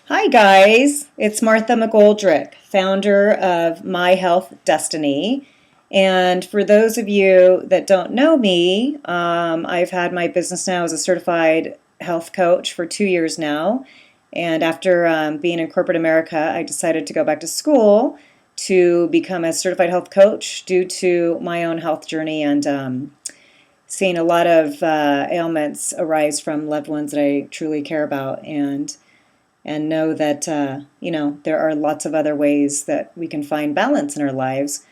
Hi guys, it's Martha McGoldrick, founder of My Health Destiny. And for those of you that don't know me, I've had my business now as a certified health coach for 2 years now. And after being in corporate America, I decided to go back to school to become a certified health coach due to my own health journey and seeing a lot of ailments arise from loved ones that I truly care about. And know that there are lots of other ways that we can find balance in our lives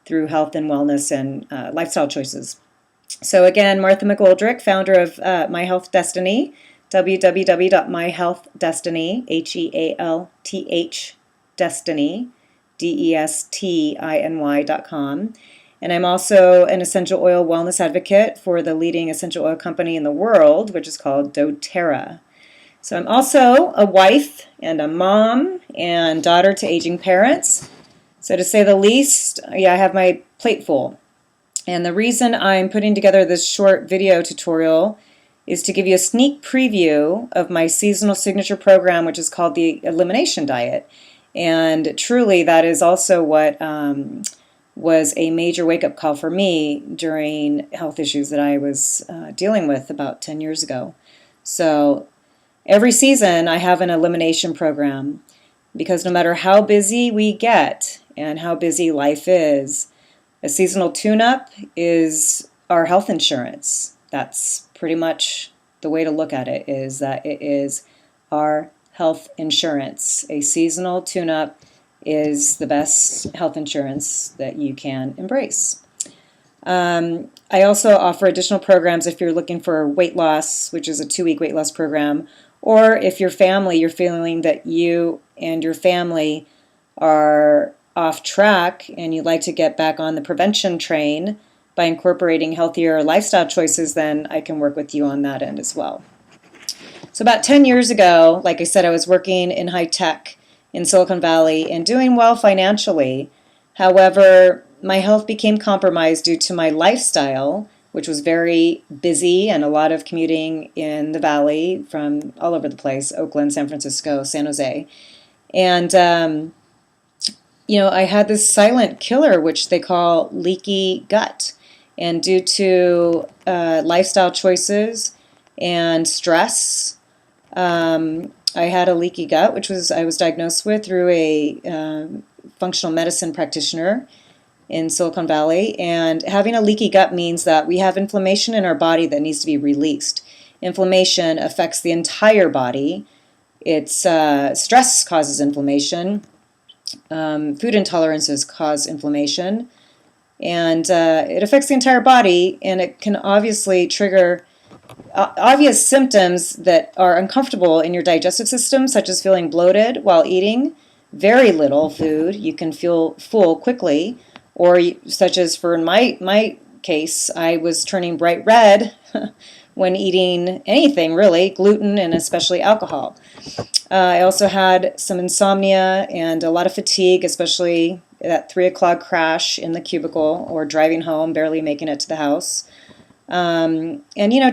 through health and wellness and lifestyle choices. So again, Martha McGoldrick, founder of My Health Destiny, www.myhealthdestiny, HEALTH Destiny, DESTINY.com. And I'm also an essential oil wellness advocate for the leading essential oil company in the world, which is called doTERRA. So I'm also a wife and a mom and daughter to aging parents. So to say the least, I have my plate full. And the reason I'm putting together this short video tutorial is to give you a sneak preview of my seasonal signature program, which is called the Elimination Diet. And truly, that is also what was a major wake-up call for me during health issues that I was dealing with about 10 years ago. So every season, I have an elimination program because no matter how busy we get and how busy life is, a seasonal tune-up is our health insurance. That's pretty much the way to look at it, is that it is our health insurance. A seasonal tune-up is the best health insurance that you can embrace. I also offer additional programs if you're looking for weight loss, which is a 2-week weight loss program, or if you're feeling that you and your family are off track and you'd like to get back on the prevention train by incorporating healthier lifestyle choices, then I can work with you on that end as well. So about 10 years ago, like I said, I was working in high tech in Silicon Valley and doing well financially. However, my health became compromised due to my lifestyle, which was very busy and a lot of commuting in the valley from all over the place, Oakland, San Francisco, San Jose. And, I had this silent killer, which they call leaky gut. And due to lifestyle choices and stress, I had a leaky gut, which I was diagnosed with through a functional medicine practitioner in Silicon Valley. And having a leaky gut means that we have inflammation in our body that needs to be released. Inflammation affects the entire body. Stress causes inflammation. Food intolerances cause inflammation. And it affects the entire body, and it can obviously trigger obvious symptoms that are uncomfortable in your digestive system, such as feeling bloated while eating very little food. You can feel full quickly, or such as for my case, I was turning bright red when eating anything really, gluten and especially alcohol. I also had some insomnia and a lot of fatigue, especially that 3 o'clock crash in the cubicle or driving home, barely making it to the house. And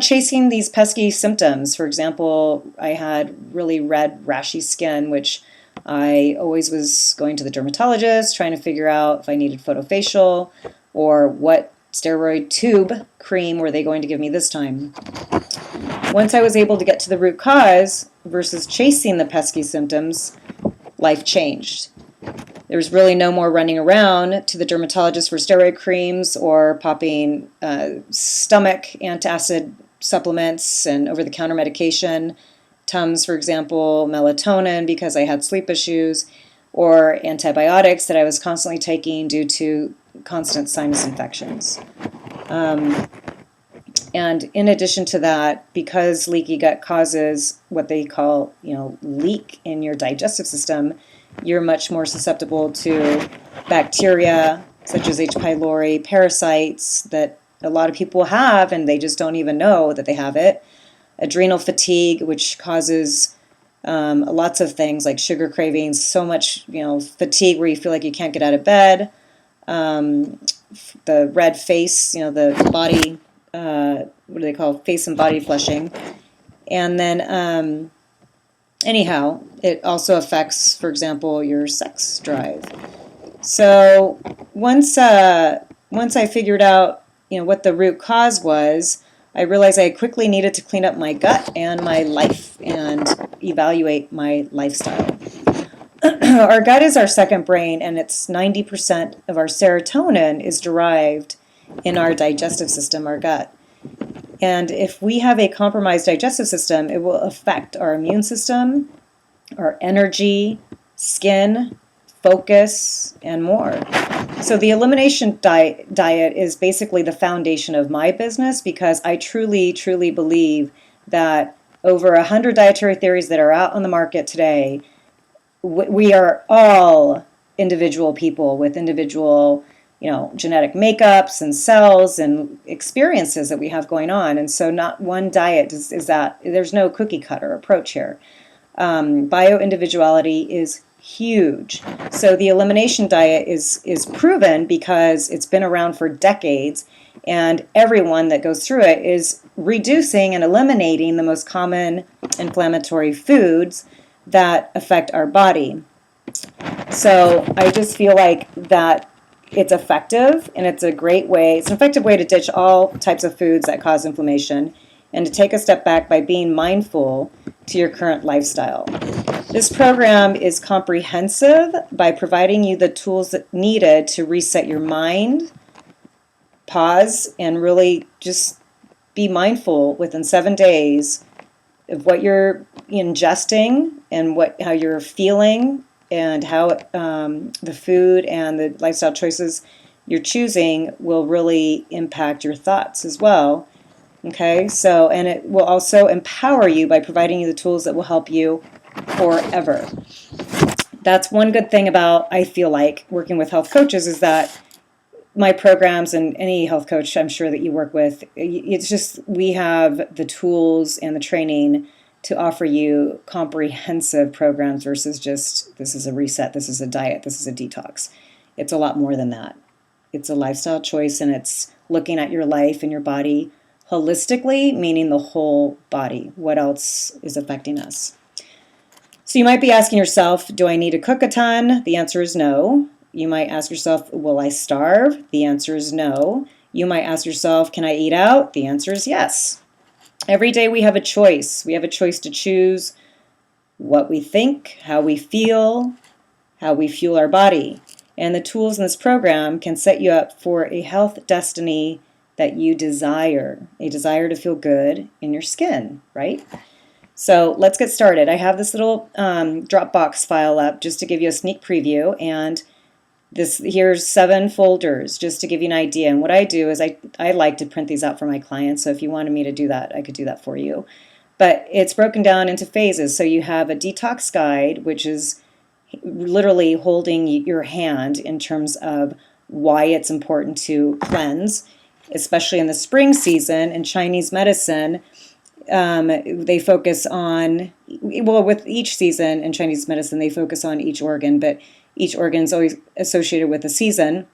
chasing these pesky symptoms. For example, I had really red, rashy skin, which I always was going to the dermatologist, trying to figure out if I needed photofacial or what steroid tube cream were they going to give me this time. Once I was able to get to the root cause versus chasing the pesky symptoms, life changed. There was really no more running around to the dermatologist for steroid creams or popping stomach antacid supplements and over-the-counter medication, Tums, for example, melatonin because I had sleep issues, or antibiotics that I was constantly taking due to constant sinus infections. And in addition to that, because leaky gut causes what they call, leak in your digestive system, you're much more susceptible to bacteria such as H. pylori, parasites that a lot of people have and they just don't even know that they have it. Adrenal fatigue, which causes lots of things like sugar cravings, so much fatigue where you feel like you can't get out of bed. The red face, the body, what do they call face and body flushing. And then anyhow, It also affects, for example, your sex drive. So once I figured out, what the root cause was, I realized I quickly needed to clean up my gut and my life and evaluate my lifestyle. Our gut is our second brain, and it's 90% of our serotonin is derived in our digestive system, our gut. And if we have a compromised digestive system, it will affect our immune system, our energy, skin, focus, and more. So the elimination diet is basically the foundation of my business, because I truly, truly believe that over 100 dietary theories that are out on the market today, we are all individual people with individual, genetic makeups and cells and experiences that we have going on. And so not one diet is that, there's no cookie cutter approach here. Bio-individuality is huge. So the elimination diet is proven because it's been around for decades, and everyone that goes through it is reducing and eliminating the most common inflammatory foods that affect our body. So I just feel like that it's effective, and it's a great way, it's an effective way to ditch all types of foods that cause inflammation and to take a step back by being mindful to your current lifestyle. This program is comprehensive by providing you the tools needed to reset your mind, pause, and really just be mindful within 7 days of what you're ingesting and how you're feeling, and how the food and the lifestyle choices you're choosing will really impact your thoughts as well. Okay, so, and it will also empower you by providing you the tools that will help you forever. That's one good thing about, I feel like, working with health coaches, is that my programs, and any health coach I'm sure that you work with, it's just, we have the tools and the training to offer you comprehensive programs versus just, this is a reset, this is a diet, this is a detox. It's a lot more than that. It's a lifestyle choice, and it's looking at your life and your body holistically, meaning the whole body. What else is affecting us? So you might be asking yourself, do I need to cook a ton? The answer is no. You might ask yourself, will I starve? The answer is no. You might ask yourself, can I eat out? The answer is yes. Every day we have a choice. We have a choice to choose what we think, how we feel, how we fuel our body. And the tools in this program can set you up for a health destiny that you desire, a desire to feel good in your skin, right? So let's get started. I have this little Dropbox file up just to give you a sneak preview, and here's 7 folders just to give you an idea. And what I do is I like to print these out for my clients, so if you wanted me to do that, I could do that for you. But it's broken down into phases. So you have a detox guide, which is literally holding your hand in terms of why it's important to cleanse, especially in the spring season. In Chinese medicine, they focus on, well, with each season in Chinese medicine, they focus on each organ, but each organ is always associated with a season.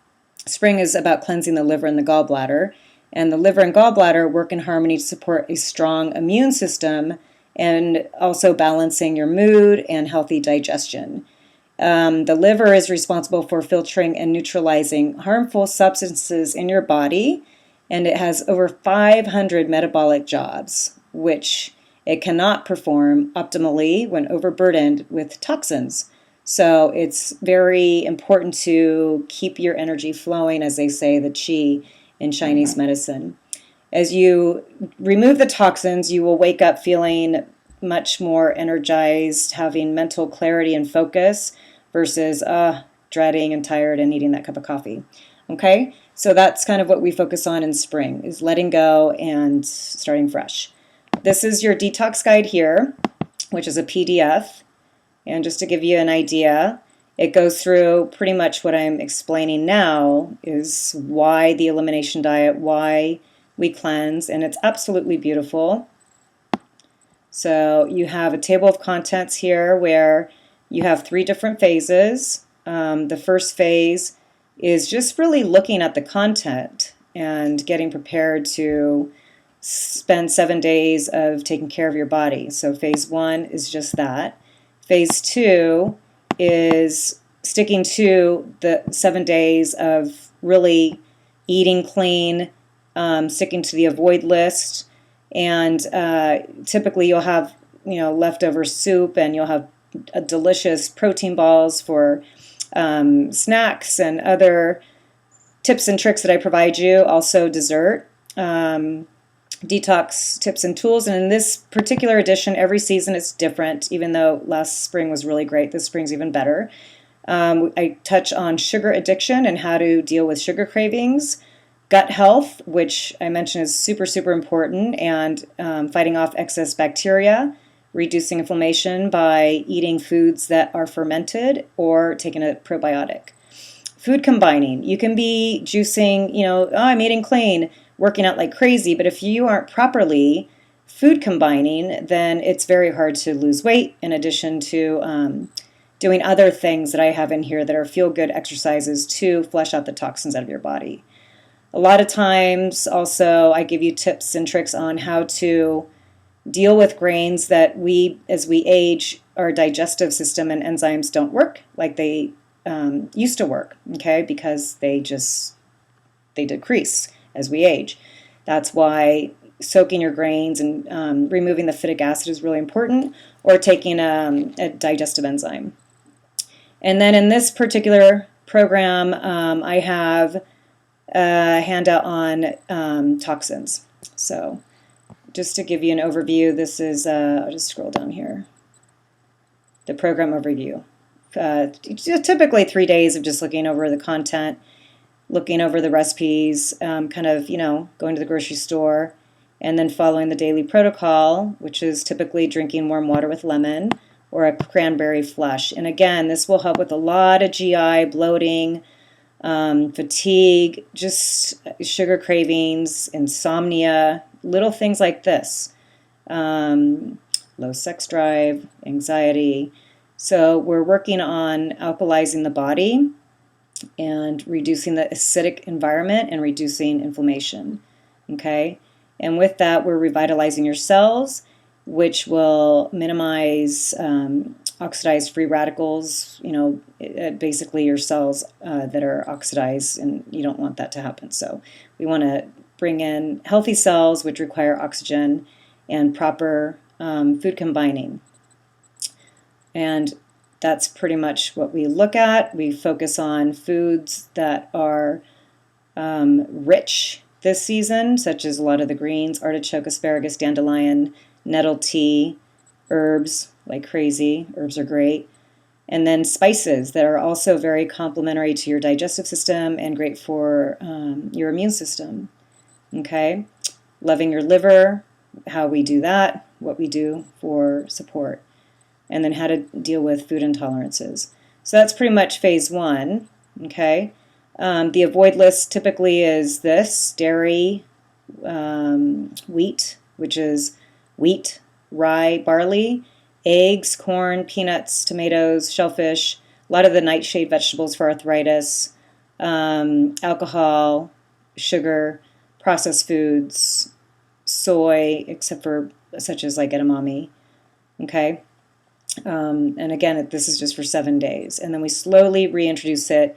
Spring is about cleansing the liver and the gallbladder, and the liver and gallbladder work in harmony to support a strong immune system and also balancing your mood and healthy digestion. The liver is responsible for filtering and neutralizing harmful substances in your body, and it has over 500 metabolic jobs, which it cannot perform optimally when overburdened with toxins. So it's very important to keep your energy flowing, as they say, the qi in Chinese medicine. As you remove the toxins, you will wake up feeling much more energized, having mental clarity and focus versus dreading and tired and needing that cup of coffee. Okay, so that's kind of what we focus on in spring, is letting go and starting fresh. This is your detox guide here, which is a PDF. And just to give you an idea, it goes through pretty much what I'm explaining now, is why the elimination diet, why we cleanse, and it's absolutely beautiful. So you have a table of contents here where you have 3 different phases. The first phase is just really looking at the content and getting prepared to spend 7 days of taking care of your body. So phase 1 is just that. Phase 2 is sticking to the 7 days of really eating clean, sticking to the avoid list, and typically you'll have leftover soup, and you'll have delicious protein balls for snacks and other tips and tricks that I provide you. Also dessert, detox tips and tools. And in this particular edition, every season is different. Even though last spring was really great, this spring's even better. I touch on sugar addiction and how to deal with sugar cravings, gut health, which I mentioned is super, super important, and fighting off excess bacteria, reducing inflammation by eating foods that are fermented or taking a probiotic. Food combining. You can be juicing, oh, I'm eating clean, working out like crazy, but if you aren't properly food combining, then it's very hard to lose weight, in addition to doing other things that I have in here that are feel-good exercises to flush out the toxins out of your body. A lot of times also I give you tips and tricks on how to deal with grains that as we age, our digestive system and enzymes don't work like they used to work, okay, because they decrease as we age. That's why soaking your grains and removing the phytic acid is really important, or taking a digestive enzyme. And then in this particular program, I have a handout on toxins. So just to give you an overview, this is, I'll just scroll down here, the program overview. Typically 3 days of just looking over the content, looking over the recipes, kind of, going to the grocery store, and then following the daily protocol, which is typically drinking warm water with lemon or a cranberry flush. And again, this will help with a lot of GI, bloating, fatigue, just sugar cravings, insomnia, little things like this, low sex drive, anxiety. So we're working on alkalizing the body and reducing the acidic environment and reducing inflammation, okay? And with that, we're revitalizing your cells, which will minimize oxidized free radicals, basically your cells that are oxidized, and you don't want that to happen. So we want to bring in healthy cells, which require oxygen and proper food combining. And that's pretty much what we look at. We focus on foods that are rich this season, such as a lot of the greens, artichoke, asparagus, dandelion, nettle tea, herbs like crazy. Herbs are great. And then spices that are also very complementary to your digestive system and great for your immune system. Okay? Loving your liver, how we do that, what we do for support, and then how to deal with food intolerances. So that's pretty much phase 1. Okay? The avoid list typically is this: dairy, wheat, which is wheat, rye, barley, eggs, corn, peanuts, tomatoes, shellfish, a lot of the nightshade vegetables for arthritis, alcohol, sugar, processed foods, soy, except for such as like edamame, okay? And again, this is just for 7 days. And then we slowly reintroduce it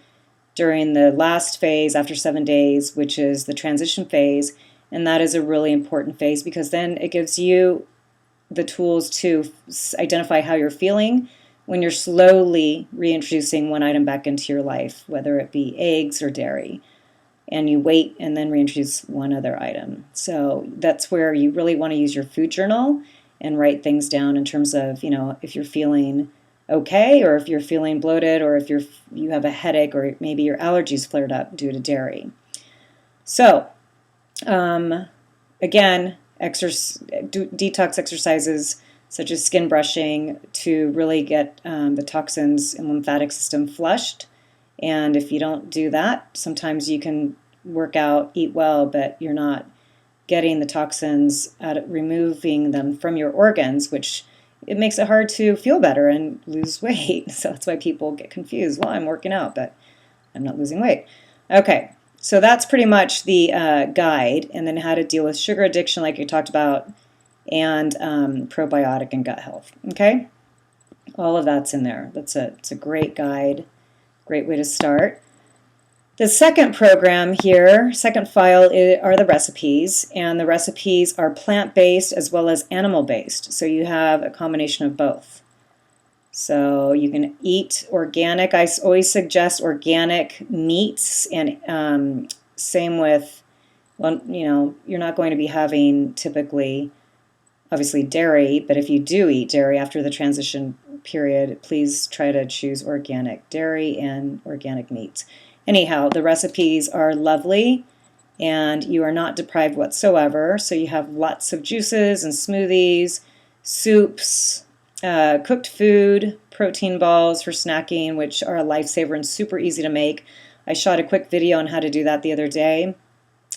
during the last phase after 7 days, which is the transition phase. And that is a really important phase because then it gives you the tools to identify how you're feeling when you're slowly reintroducing one item back into your life, whether it be eggs or dairy. And you wait and then reintroduce one other item. So that's where you really want to use your food journal and write things down in terms of, if you're feeling okay, or if you're feeling bloated, or if you have a headache, or maybe your allergies flared up due to dairy. So, again, detox exercises such as skin brushing to really get the toxins in the lymphatic system flushed. And if you don't do that, sometimes you can work out, eat well, but you're not getting the toxins out, removing them from your organs, which it makes it hard to feel better and lose weight. So that's why people get confused. Well, I'm working out, but I'm not losing weight. Okay, so that's pretty much the guide, and then how to deal with sugar addiction like you talked about, and probiotic and gut health. Okay? All of that's in there. It's a great guide, great way to start. The second program here, second file, are the recipes, and the recipes are plant-based as well as animal-based, so you have a combination of both. So you can eat organic. I always suggest organic meats, and same with, well, you know, you're not going to be having typically, obviously, dairy, but if you do eat dairy after the transition period, please try to choose organic dairy and organic meats. Anyhow, the recipes are lovely and you are not deprived whatsoever. So you have lots of juices and smoothies, soups, cooked food, protein balls for snacking, which are a lifesaver and super easy to make. I shot a quick video on how to do that the other day,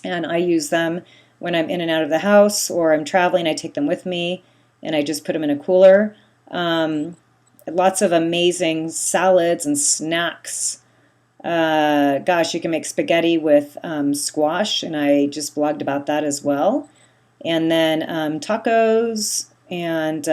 and I use them when I'm in and out of the house or I'm traveling. I take them with me and I just put them in a cooler. Lots of amazing salads and snacks. Gosh, you can make spaghetti with squash, and I just blogged about that as well. And then tacos and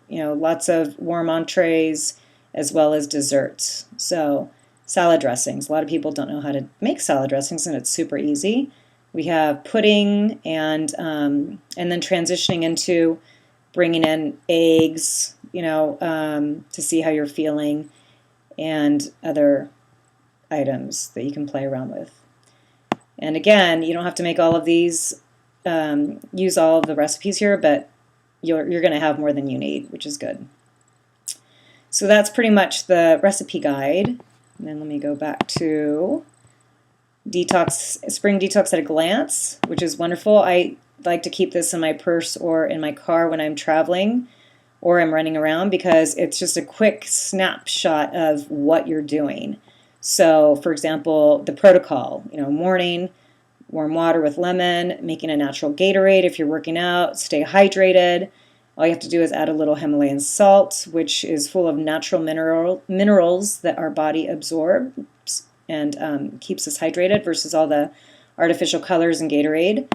you know, lots of warm entrees as well as desserts. So salad dressings. A lot of people don't know how to make salad dressings, and it's super easy. We have pudding and then transitioning into bringing in eggs, you know, to see how you're feeling, and other items that you can play around with. And again, you don't have to make all of these, use all of the recipes here, but you're going to have more than you need, which is good. So that's pretty much the recipe guide. And then let me go back to Detox, Spring Detox at a Glance, which is wonderful. I like to keep this in my purse or in my car when I'm traveling or I'm running around, because it's just a quick snapshot of what you're doing. So, for example, the protocol, you know, morning, warm water with lemon, making a natural Gatorade if you're working out, stay hydrated. All you have to do is add a little Himalayan salt, which is full of natural minerals that our body absorbs and keeps us hydrated, versus all the artificial colors in Gatorade.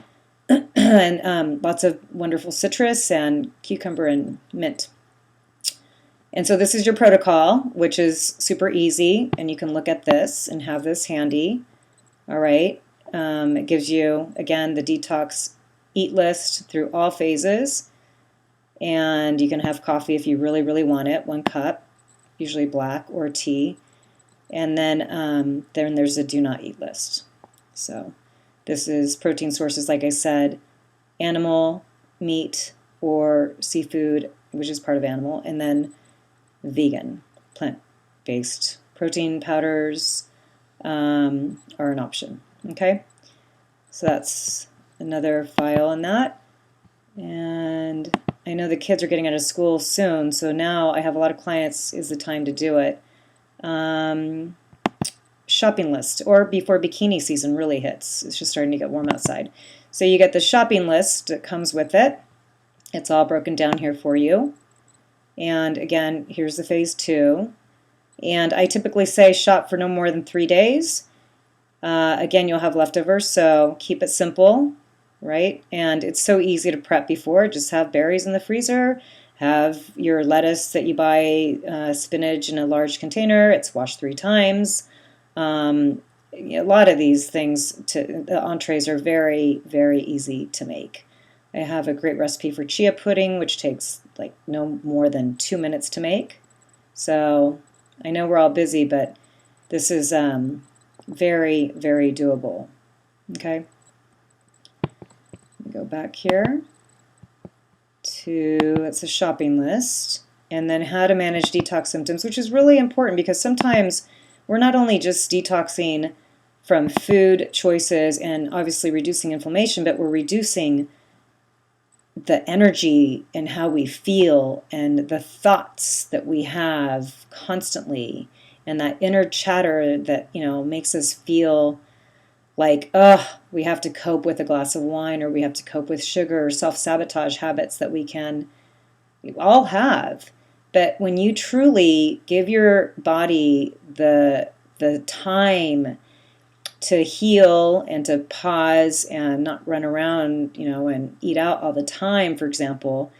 And lots of wonderful citrus and cucumber and mint. And so this is your protocol, which is super easy, and you can look at this and have this handy. All right. It gives you, again, the detox eat list through all phases, and you can have coffee if you really, really want it, 1 cup, usually black, or tea. And then there's a do not eat list. So this is protein sources, like I said, animal, meat, or seafood, which is part of animal, and then vegan, plant-based. Protein powders are an option. Okay, so that's another file on that. And I know the kids are getting out of school soon, so now I have a lot of clients, is the time to do it. Shopping list, or before bikini season really hits. It's just starting to get warm outside. So you get the shopping list that comes with it. It's all broken down here for you. And again, here's the phase 2. And I typically say shop for no more than 3 days. Again, you'll have leftovers, so keep it simple, right? And it's so easy to prep before. Just have berries in the freezer, have your lettuce that you buy, spinach in a large container. It's washed 3 times. A lot of these things, the entrees are very, very easy to make. I have a great recipe for chia pudding, which takes like no more than 2 minutes to make. So I know we're all busy, but this is very, very doable. Okay, go back here to, it's a shopping list, and then how to manage detox symptoms, which is really important, because sometimes we're not only just detoxing from food choices and obviously reducing inflammation, but we're reducing the energy and how we feel and the thoughts that we have constantly, and that inner chatter that, you know, makes us feel like, we have to cope with a glass of wine, or we have to cope with sugar, or self-sabotage habits that we all have. But when you truly give your body the time to heal and to pause and not run around, you know, and eat out all the time, for example,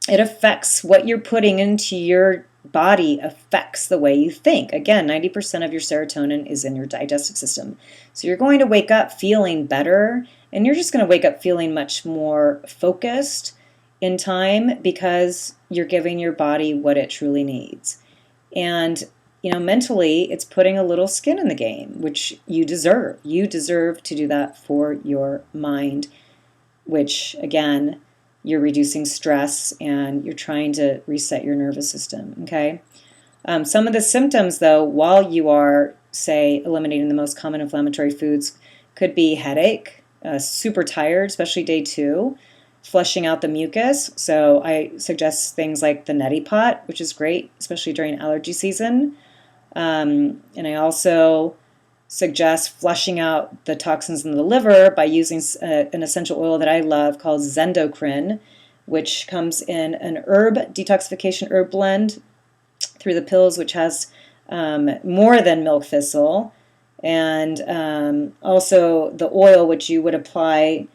it affects what you're putting into your body, affects the way you think. Again, 90% of your serotonin is in your digestive system. So you're going to wake up feeling better, and you're just going to wake up feeling much more focused in time because you're giving your body what it truly needs. And mentally, it's putting a little skin in the game, which you deserve. You deserve to do that for your mind, which, again, you're reducing stress and you're trying to reset your nervous system, okay? Some of the symptoms, though, while you are, say, eliminating the most common inflammatory foods, could be headache, super tired, especially day 2, flushing out the mucus. So I suggest things like the neti pot, which is great, especially during allergy season. And I also suggest flushing out the toxins in the liver by using an essential oil that I love called Zendocrine, which comes in an detoxification herb blend through the pills, which has more than milk thistle, and also the oil, which you would apply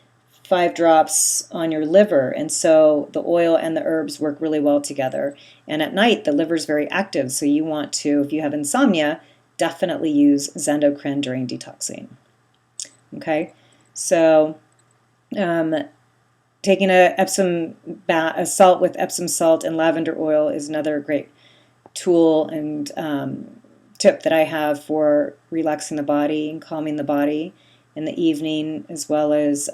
5 drops on your liver. And so the oil and the herbs work really well together. And at night, the liver is very active, so you want to, if you have insomnia, definitely use Zendocrine during detoxing. Okay, so taking a salt with Epsom salt and lavender oil is another great tool and tip that I have for relaxing the body and calming the body in the evening, as well as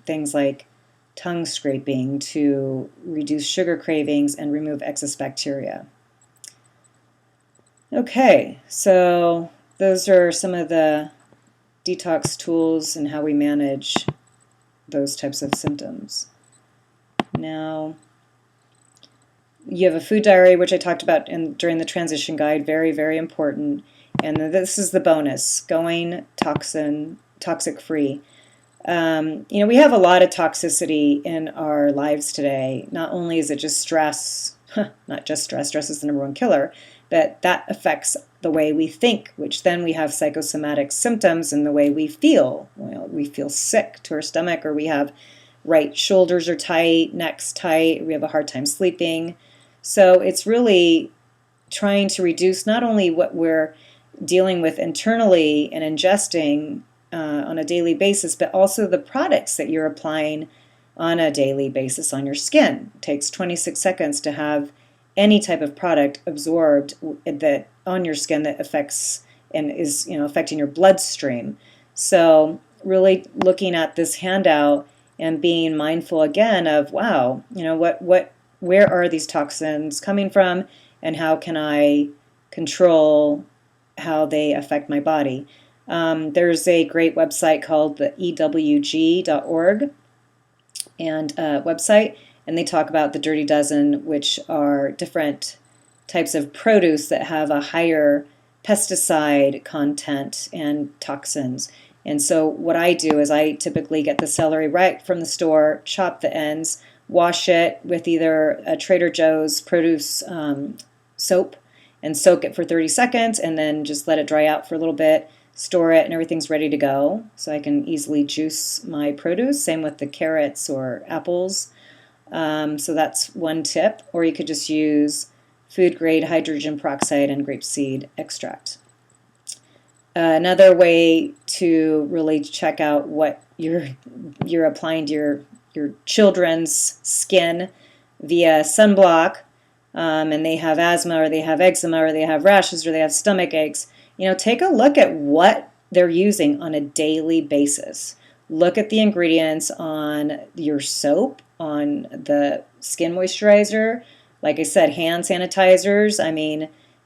things like tongue scraping to reduce sugar cravings and remove excess bacteria. Okay, so those are some of the detox tools and how we manage those types of symptoms. Now, you have a food diary, which I talked about during the transition guide, very, very important. And this is the bonus, going toxic free. We have a lot of toxicity in our lives today. Not only is it just stress, not just stress, stress is the #1 killer, but that affects the way we think, which then we have psychosomatic symptoms in the way we feel. We feel sick to our stomach, or we have right shoulders are tight, neck's tight, we have a hard time sleeping. So it's really trying to reduce not only what we're dealing with internally and ingesting on a daily basis, but also the products that you're applying on a daily basis on your skin. It takes 26 seconds to have any type of product absorbed that on your skin that affects and is affecting your bloodstream. So really looking at this handout and being mindful again of, wow, where are these toxins coming from, and how can I control how they affect my body? There's a great website called the ewg.org and website, and they talk about the Dirty Dozen, which are different types of produce that have a higher pesticide content and toxins. And so what I do is I typically get the celery right from the store, chop the ends, wash it with either a Trader Joe's produce soap, and soak it for 30 seconds, and then just let it dry out for a little bit, store it, and everything's ready to go. So I can easily juice my produce. Same with the carrots or apples. So that's one tip. Or you could just use food-grade hydrogen peroxide and grapeseed extract. Another way to really check out what you're applying to your children's skin via sunblock, and they have asthma, or they have eczema, or they have rashes, or they have stomach aches, take a look at what they're using on a daily basis. Look at the ingredients on your soap, on the skin moisturizer. Like I said, hand sanitizers,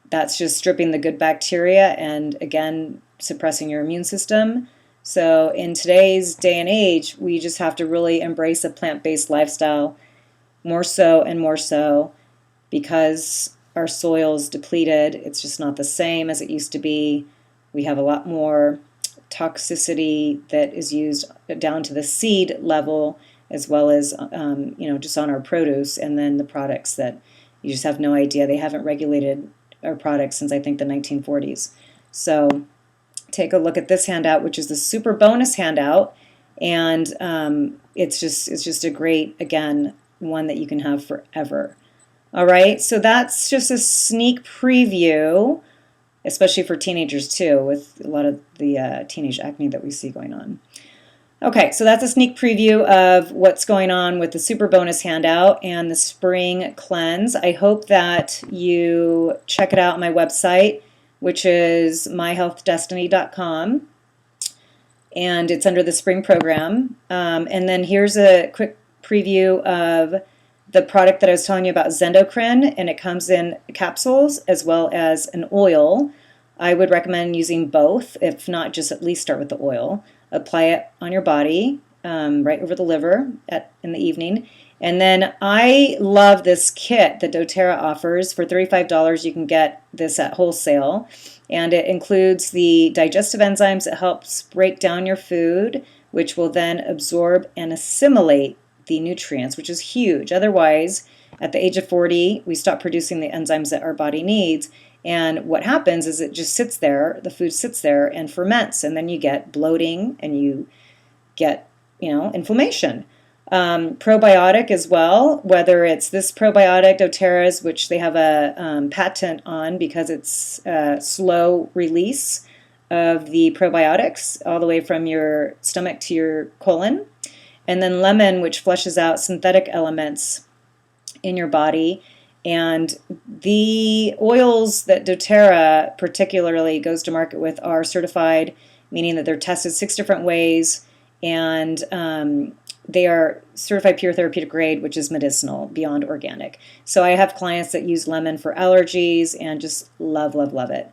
that's just stripping the good bacteria and, again, suppressing your immune system. So in today's day and age, we just have to really embrace a plant-based lifestyle more so and more so, because our soil's depleted. It's just not the same as it used to be. We have a lot more toxicity that is used down to the seed level, as well as just on our produce, and then the products that you just have no idea. They haven't regulated our products since, I think, the 1940s. So take a look at this handout, which is the super bonus handout, and it's just a great, again, one that you can have forever. All right, so that's just a sneak preview, especially for teenagers too, with a lot of the teenage acne that we see going on. Okay, so that's a sneak preview of what's going on with the super bonus handout and the spring cleanse. I hope that you check it out on my website, which is myhealthdestiny.com, and it's under the spring program. And then here's a quick preview of the product that I was telling you about, Zendocrine, and it comes in capsules as well as an oil. I would recommend using both, if not just at least start with the oil. Apply it on your body, right over the liver in the evening. And then I love this kit that doTERRA offers. For $35, you can get this at wholesale. And it includes the digestive enzymes that helps break down your food, which will then absorb and assimilate the nutrients, which is huge. Otherwise, at the age of 40, we stop producing the enzymes that our body needs. And what happens is it just sits there, the food sits there and ferments, and then you get bloating and you get, inflammation. Probiotic as well, whether it's this probiotic, doTERRA's, which they have a patent on because it's slow release of the probiotics all the way from your stomach to your colon. And then lemon, which flushes out synthetic elements in your body. And the oils that doTERRA particularly goes to market with are certified, meaning that they're tested 6 different ways, and they are certified pure therapeutic grade, which is medicinal, beyond organic. So I have clients that use lemon for allergies and just love, love, love it.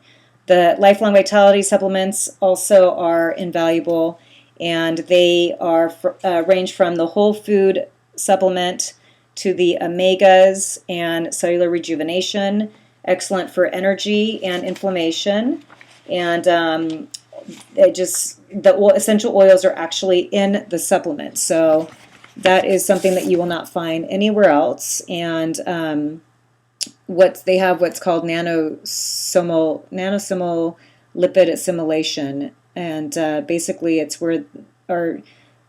The lifelong vitality supplements also are invaluable, and they are range from the whole food supplement to the omegas and cellular rejuvenation, excellent for energy and inflammation. And the essential oils are actually in the supplement. So that is something that you will not find anywhere else. And they have what's called nanosomal lipid assimilation. And basically it's where our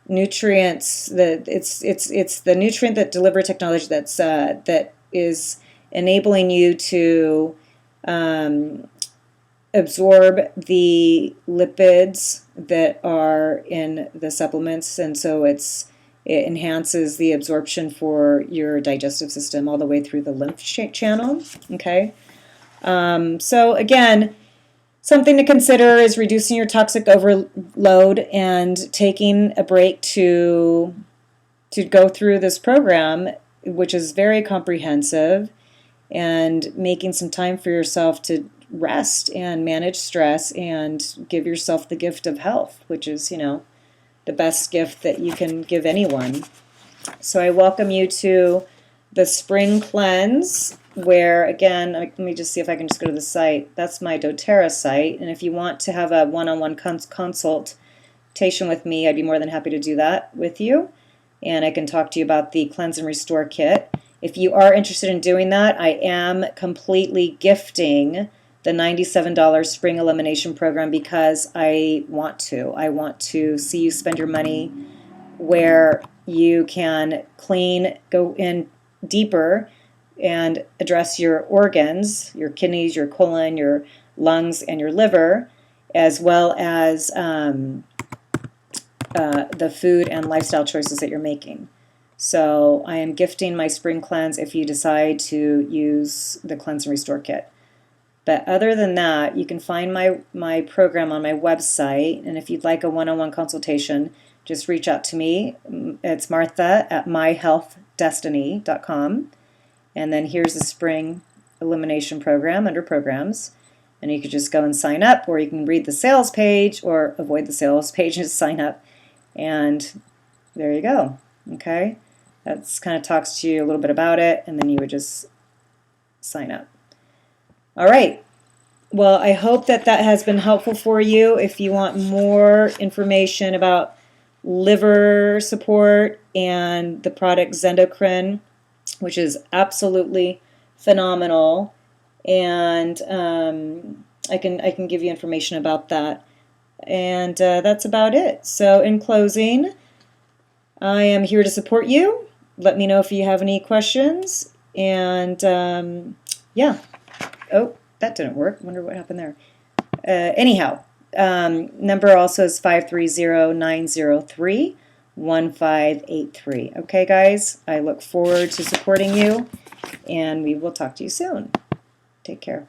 nutrients, it's the nutrient that delivery technology that is enabling you to absorb the lipids that are in the supplements, and so it enhances the absorption for your digestive system all the way through the lymph channel. Okay, so again, something to consider is reducing your toxic overload and taking a break to go through this program, which is very comprehensive, and making some time for yourself to rest and manage stress and give yourself the gift of health, which is, the best gift that you can give anyone. So I welcome you to the spring cleanse, where, again, let me just see if I can just go to the site. That's my doTERRA site, and if you want to have a one-on-one consultation with me, I'd be more than happy to do that with you, and I can talk to you about the Cleanse and Restore kit. If you are interested in doing that, I am completely gifting the $97 spring elimination program because I want to. I want to see you spend your money where you can go in deeper and address your organs, your kidneys, your colon, your lungs, and your liver, as well as the food and lifestyle choices that you're making. So I am gifting my spring cleanse if you decide to use the Cleanse and Restore kit. But other than that, you can find my program on my website, and if you'd like a one-on-one consultation, just reach out to me. It's Martha at myhealthdestiny.com. And then here's the spring elimination program under programs. And you could just go and sign up, or you can read the sales page or avoid the sales page and just sign up. And there you go. Okay? That's kind of talks to you a little bit about it, and then you would just sign up. All right. Well, I hope that has been helpful for you. If you want more information about liver support and the product Zendocrine, which is absolutely phenomenal, and I can give you information about that. And that's about it. So in closing, I am here to support you. let me know if you have any questions. And yeah. Oh, that didn't work. Wonder what happened there. Anyhow, number also is 530-903-1583. Okay, guys, I look forward to supporting you, and we will talk to you soon. Take care.